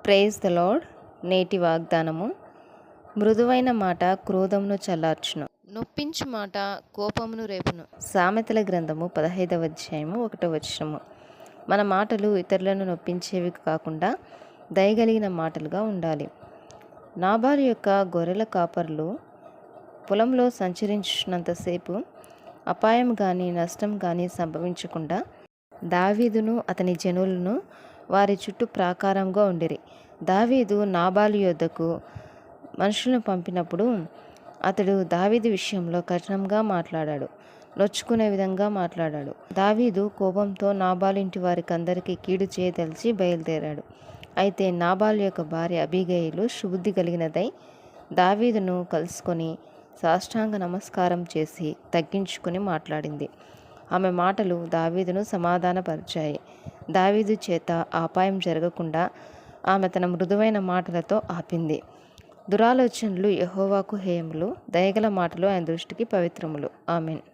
Praise the lord. నేటి వాగ్దానము. మృదువైన మాట క్రోధమును చల్లార్చును, నొప్పించు మాట కోపమును రేపును. సామెతల గ్రంథము 15వ అధ్యాయము 1వ వచనము. మన మాటలు ఇతరులను నొప్పించేవి కాకుండా దయగలిగిన మాటలుగా ఉండాలి. నాబాలు యొక్క గొర్రెల కాపర్లు పొలంలో సంచరించినంతసేపు అపాయం కానీ నష్టం కానీ సంభవించకుండా దావీదును అతని జనులను వారి చుట్టూ ప్రాకారంగా ఉండిరి. దావీదు నాబాలు యొద్దకు మనుషులను పంపినప్పుడు అతడు దావీదు విషయంలో కఠినంగా మాట్లాడాడు, నొచ్చుకునే విధంగా మాట్లాడాడు. దావీదు కోపంతో నాబాలు ఇంటి వారికి అందరికీ కీడు చేయదలిచి బయలుదేరాడు. అయితే నాబాలు యొక్క భార్య అబీగయీలు సుబుద్ధి కలిగినదై దావీదును కలుసుకొని సాష్టాంగ నమస్కారం చేసి తగ్గించుకొని మాట్లాడింది. ఆమె మాటలు దావీదును సమాధానపరిచాయి. దావీదు చేత అపాయం జరగకుండా ఆమె తన మృదువైన మాటలతో ఆపింది. దురాలోచనలు యెహోవాకు హేయములు, దయగల మాటలు ఆయన దృష్టికి పవిత్రములు. ఆమేన్.